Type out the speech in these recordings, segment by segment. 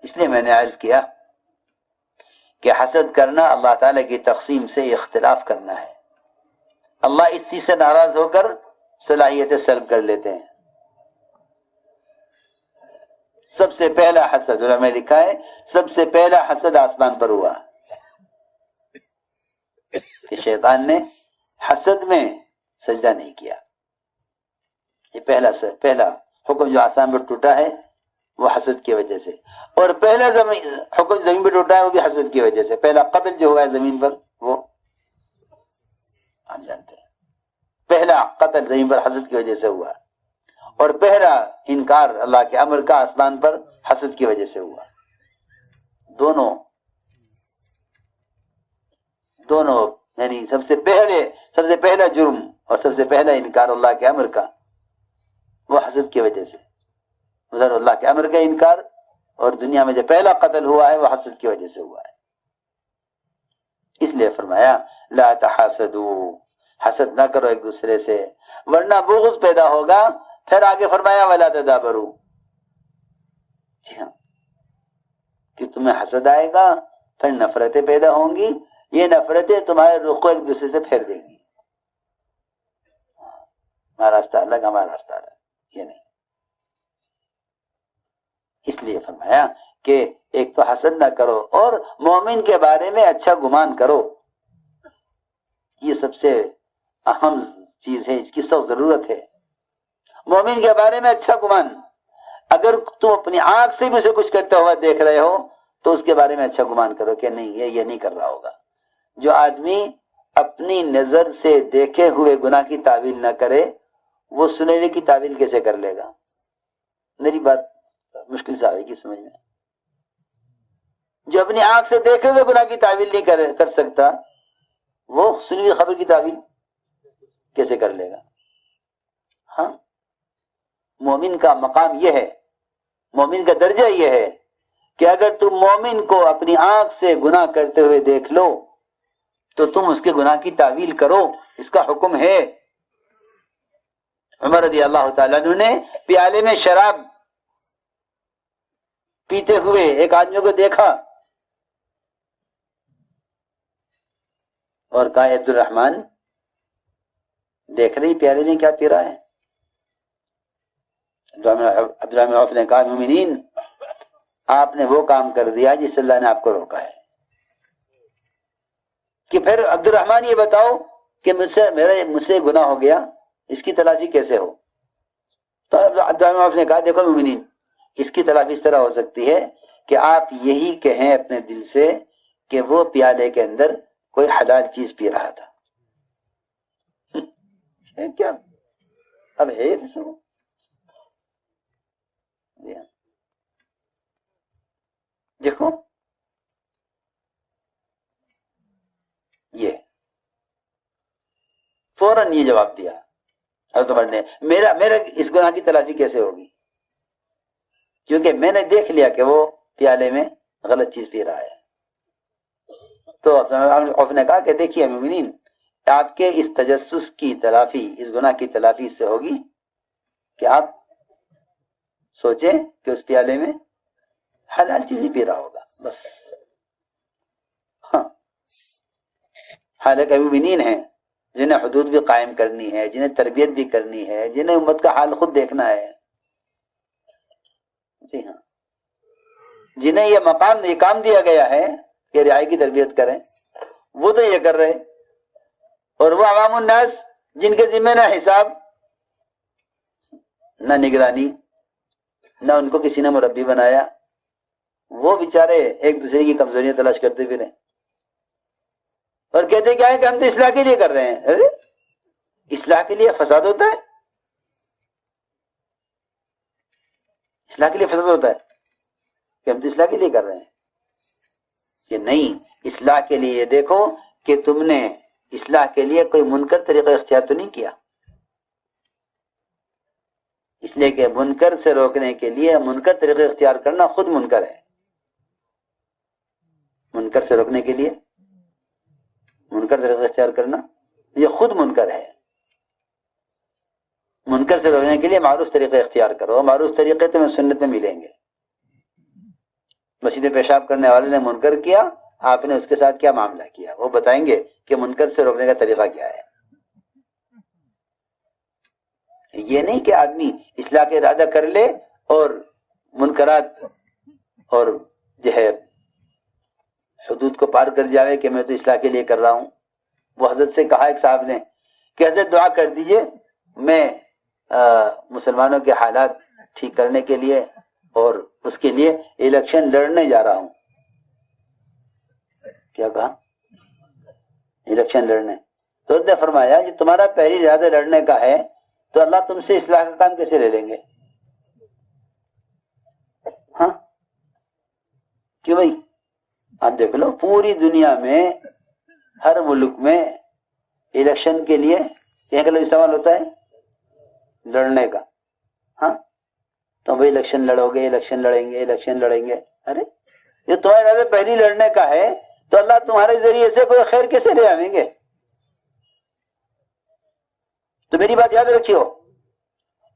اس لیے میں نے عرض کیا کہ حسد کرنا اللہ تعالیٰ کی تقسیم سے اختلاف کرنا ہے. اللہ اس چیز سے ناراض ہو کر صلاحیتیں سلب کر لیتے ہیں. سب سے پہلا حسد علماء نے لکھا ہے، سب سے پہلا حسد آسمان پر ہوا کہ شیطان نے حسد میں سجدہ نہیں کیا. یہ پہلا حکم جو آسمان پر ٹوٹا ہے وہ حسد کی وجہ سے، اور پہلا حکم زمین پر ٹوٹا ہے وہ بھی حسد کی وجہ سے. پہلا قتل جو ہوا ہے زمین پر وہ ہم جانتے ہیں، پہلا قتل زمین پر حسد کی وجہ سے ہوا، اور پہلا انکار اللہ کے امر کا آسمان پر حسد کی وجہ سے ہوا. دونوں یعنی سب سے پہلا جرم اور سب سے پہلا انکار اللہ کے امر کا وہ حسد کی وجہ سے. ادھر اللہ کے امر کا انکار، اور دنیا میں جو پہلا قتل ہوا ہے وہ حسد کی وجہ سے ہوا ہے. اس لیے فرمایا لا تحاسدوا، حسد نہ کرو ایک دوسرے سے ورنہ بغض پیدا ہوگا. پھر آگے فرمایا ولا تدابروا، جی ہاں، کہ تمہیں حسد آئے گا پھر نفرتیں پیدا ہوں گی. یہ نفرتیں تمہارے رخ کو ایک دوسرے سے پھیر دیں گی. ہمارا راستہ الگ، ہمارا راستہ الگ، یہ نہیں. اس لیے فرمایا کہ ایک تو حسد نہ کرو، اور مومن کے بارے میں اچھا گمان کرو. یہ سب سے اہم چیز ہے، اس کی سخت ضرورت ہے. مومن کے بارے میں اچھا گمان. اگر تم اپنی آنکھ سے بھی اسے کچھ کرتا ہوا دیکھ رہے ہو تو اس کے بارے میں اچھا گمان کرو کہ نہیں، یہ نہیں کر رہا ہوگا. جو آدمی اپنی نظر سے دیکھے ہوئے گناہ کی تعویل نہ کرے وہ سنہرے کی تعویل کیسے کر لے گا؟ میری بات مشکل سے آئے گی سمجھ میں. جو اپنی آنکھ سے دیکھے ہوئے گناہ کی تعویل نہیں کر سکتا وہ سنی ہوئی خبر کی تعویل کیسے کر لے گا؟ ہاں، مومن کا مقام یہ ہے، مومن کا درجہ یہ ہے کہ اگر تم مومن کو اپنی آنکھ سے گناہ کرتے ہوئے دیکھ لو تو تم اس کے گناہ کی تعویل کرو. اس کا حکم ہے. عمر رضی اللہ تعالیٰ عنہ نے پیالے میں شراب پیتے ہوئے ایک آدمی کو دیکھا اور کہا عبد الرحمن دیکھ رہی پیالے میں کیا پی رہا ہے؟ عبد الرحمن عوف نے کہا مومنین آپ نے وہ کام کر دیا جس سے اللہ نے آپ کو روکا ہے. کہ پھر عبد الرحمن یہ بتاؤ کہ مجھ سے گناہ ہو گیا، اس کی تلافی کیسے ہو؟ تو عبد الرحمن عوف نے کہا دیکھو مومنین، اس کی تلافی اس طرح ہو سکتی ہے کہ آپ یہی کہیں اپنے دل سے کہ وہ پیالے کے اندر کوئی حلال چیز پی رہا تھا. کیا اب ہے دیکھو یہ فوراً یہ جواب دیا حضرت عمر نے، میرا اس گناہ کی تلافی کیسے ہوگی؟ کیونکہ میں نے دیکھ لیا کہ وہ پیالے میں غلط چیز پی رہا ہے. تو عوف نے کہا کہ دیکھیے مومنین، آپ کے اس تجسس کی تلافی، اس گناہ کی تلافی اس سے ہوگی کہ آپ سوچیں کہ اس پیالے میں حلال چیز ہی پی رہا ہوگا بس. ہاں، حالانکہ مومنین ہیں جنہیں حدود بھی قائم کرنی ہے، جنہیں تربیت بھی کرنی ہے، جنہیں امت کا حال خود دیکھنا ہے. جی ہاں، جنہیں یہ کام دیا گیا ہے کہ رعایا کی تربیت کریں، وہ تو یہ کر رہے. اور وہ عوام الناس جن کے ذمہ نہ حساب نہ نگرانی، نہ ان کو کسی نے مربی بنایا، وہ بیچارے ایک دوسرے کی کمزوریاں تلاش کرتے پھریں اور کہتے کیا ہے کہ ہم تو اصلاح کے لیے کر رہے ہیں. ارے اصلاح کے لیے فساد ہوتا ہے؟ اصلاح کے لیے فساد ہوتا ہے کہ ہم تو اصلاح کے لیے کر رہے ہیں؟ کہ نہیں، اصلاح کے لیے دیکھو کہ تم نے اصلاح کے لیے کوئی منکر طریقہ اختیار تو نہیں کیا. اس لیے کہ منکر سے روکنے کے لیے منکر طریقہ اختیار کرنا خود منکر ہے. منکر سے روکنے کے لیے منکر طریقہ اختیار کرنا یہ خود منکر ہے. منکر سے روکنے کے لیے معروف طریقے اختیار کرو. معروف طریقے تمہیں سنت میں ملیں گے. مسجد میں پیشاب کرنے والے نے منکر کیا، آپ نے اس کے ساتھ کیا معاملہ کیا، وہ بتائیں گے کہ منکر سے روکنے کا طریقہ کیا ہے۔ یہ نہیں کہ آدمی اصلاح کا ارادہ کر لے اور منکرات اور جو ہے حدود کو پار کر جاوے کہ میں تو اصلاح کے لیے کر رہا ہوں۔ وہ حضرت سے کہا ایک صاحب نے کہ حضرت دعا کر دیجئے، میں مسلمانوں کے حالات ٹھیک کرنے کے لیے اور اس کے لیے الیکشن لڑنے جا رہا ہوں۔ کیا کہا؟ الیکشن لڑنے۔ تو اس نے فرمایا کہ تمہارا پہلی ارادہ لڑنے کا ہے تو اللہ تم سے اصلاح کا کام کیسے لے لیں گے؟ ہاں کیوں بھائی؟ آپ دیکھ لو پوری دنیا میں ہر ملک میں الیکشن کے لیے یہ کا لفظ استعمال ہوتا ہے لڑنے کا۔ ہاں تو بھائی الیکشن لڑو گے، الیکشن لڑیں گے، الیکشن لڑیں گے۔ ارے یہ تمہارے ارادہ پہلی لڑنے کا ہے تو اللہ تمہارے ذریعے سے کوئی خیر کیسے لے آئیں گے؟ تو میری بات یاد رکھیو،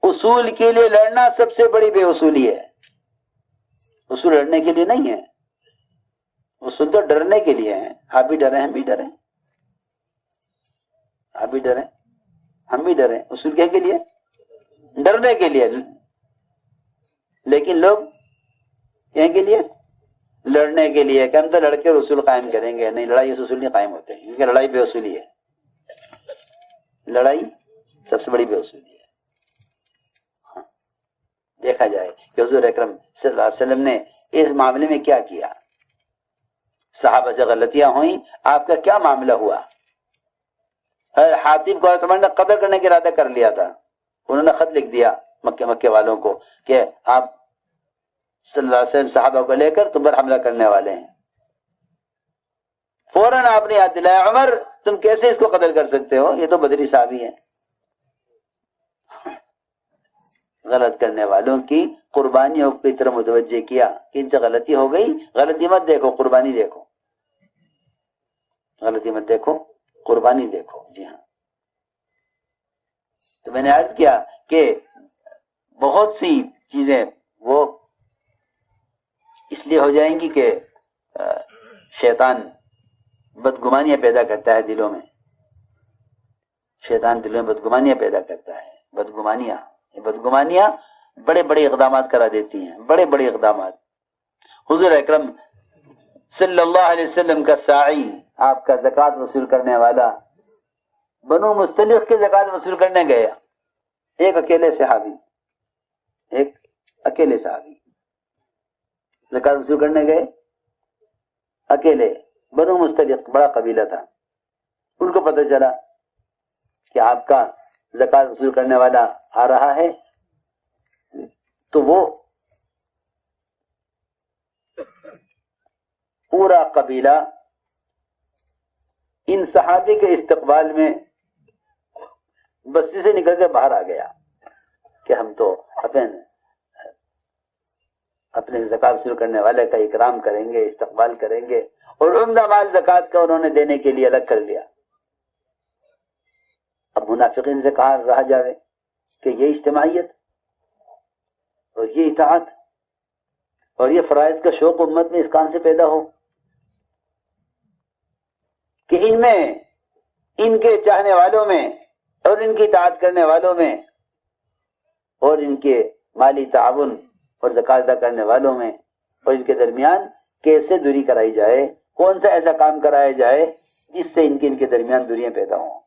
اصول کے لیے لڑنا سب سے بڑی بے اصولی ہے۔ اصول لڑنے کے لیے نہیں ہے، اصول تو ڈرنے کے لیے ہیں۔ آپ بھی ڈریں، ہم بھی ڈریں، آپ بھی ڈریں، ہم بھی ڈریں۔ اصول کیا کے لیے؟ ڈرنے کے لیے۔ لیکن لوگ یہ کے لیے لڑنے کے لیے کہ ہم تو لڑ کے اصول قائم کریں گے۔ نہیں، لڑائی اصول نہیں قائم ہوتے، کیونکہ لڑائی بے اصولی ہے۔ لڑائی سب سے بڑی بے اصولی ہے۔ ہاں دیکھا جائے کہ حضور اکرم صلی اللہ علیہ وسلم نے اس معاملے میں کیا کیا، صحابہ سے غلطیاں ہوئیں، آپ کا کیا معاملہ ہوا؟ حاتم کو عمر نے قتل کرنے کا ارادہ کر لیا تھا، انہوں نے خط لکھ دیا مکے والوں کو کہ آپ صلی اللہ علیہ وسلم صحابہ کو لے کر تم پر حملہ کرنے والے ہیں۔ فوراً آپ نے یاد دلایا، عمر تم کیسے اس کو قتل کر سکتے ہو، یہ تو بدری صحابی ہے۔ غلط کرنے والوں کی قربانیوں کی طرف متوجہ کیا کہ ان سے غلطی ہو گئی، غلطی مت دیکھو، قربانی دیکھو، غلطی مت دیکھو، قربانی دیکھو۔ جی ہاں، تو میں نے عرض کیا کہ بہت سی چیزیں وہ اس لیے ہو جائیں گی کہ شیطان بدگمانیاں پیدا کرتا ہے دلوں میں، شیطان دلوں میں بدگمانیاں پیدا کرتا ہے۔ بدگمانیاں بڑے بڑے اقدامات کرا دیتی ہیں، بڑے بڑے اقدامات۔ حضور اکرم صلی اللہ علیہ وسلم کا ساعی، آپ کا زکوٰۃ وصول کرنے والا، بنو مستلق کے زکوٰۃ وصول کرنے گیا، ایک اکیلے صحابی زکوٰۃ وصول کرنے گئے اکیلے۔ بنو مستلق بڑا قبیلہ تھا، ان کو پتہ چلا کہ آپ کا زکوٰۃ وصول کرنے والا آ رہا ہے، تو وہ پورا قبیلہ ان صحابی کے استقبال میں بستی سے نکل کے باہر آ گیا کہ ہم تو اپنے زکوٰۃ وصول کرنے والے کا اکرام کریں گے، استقبال کریں گے، اور عمدہ مال زکوٰۃ کا انہوں نے دینے کے لیے الگ کر لیا۔ اب منافقین سے کہا رہا جاوے کہ یہ اجتماعیت اور یہ اطاعت اور یہ فرائض کا شوق امت میں اس کام سے پیدا ہو کہ ان میں، ان کے چاہنے والوں میں اور ان کی اطاعت کرنے والوں میں اور ان کے مالی تعاون اور زکوٰۃ ادا کرنے والوں میں اور ان کے درمیان کیسے دوری کرائی جائے، کون سا ایسا کام کرایا جائے جس سے ان کے درمیان دوریاں پیدا ہوں۔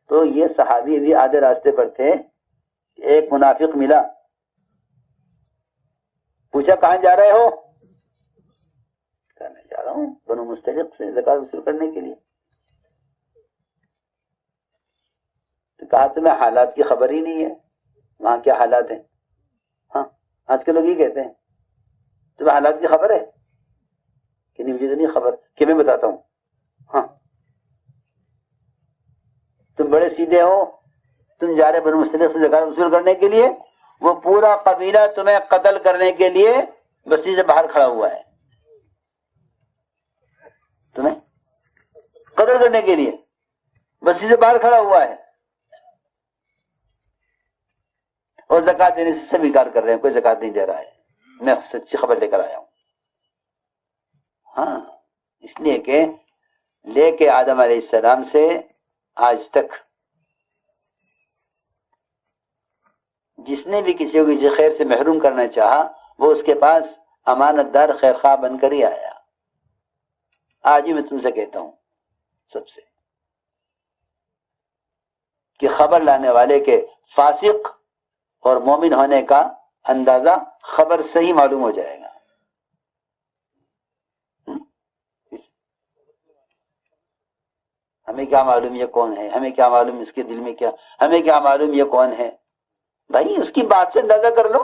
تو یہ صحابی بھی آدھے راستے پر تھے، ایک منافق ملا، پوچھا کہاں جا رہے ہو؟ میں جا رہا ہوں بنو مستلق سے زکوٰۃ وصول کرنے کے لیے۔ تو کہا تمہیں حالات کی خبر ہی نہیں ہے، وہاں کیا حالات ہیں؟ ہاں آج کے لوگ یہ کہتے ہیں تمہیں حالات کی خبر ہے کہ نہیں؟ مجھے تو نہیں خبر، کہ میں بتاتا ہوں۔ ہاں تم بڑے سیدھے ہو، تم جا رہے بنو مستلق سے زکوٰۃ وصول کرنے کے لیے، وہ پورا قبیلہ تمہیں قتل کرنے کے لیے بستی سے باہر کھڑا ہوا ہے، تمہیں قتل کرنے کے لیے بستی سے باہر کھڑا ہوا ہے، اور زکوٰۃ دینے سے سب انکار کر رہے ہیں، کوئی زکوٰۃ نہیں دے رہا ہے۔ میں سچی خبر لے کر آیا ہوں. ہاں اس لیے کہ لے کے آدم علیہ السلام سے آج تک جس نے بھی کسی کو کسی خیر سے محروم کرنا چاہا وہ اس کے پاس امانت دار خیر خواہ بن کر ہی آیا. آج ہی میں تم سے کہتا ہوں سب سے کہ خبر لانے والے کے فاسق اور مومن ہونے کا اندازہ خبر سے ہی معلوم ہو جائے گا. ہمیں کیا معلوم یہ کون ہے، ہمیں کیا معلوم اس کے دل میں کیا، ہمیں کیا معلوم یہ کون ہے. بھائی اس کی بات سے اندازہ کر لو.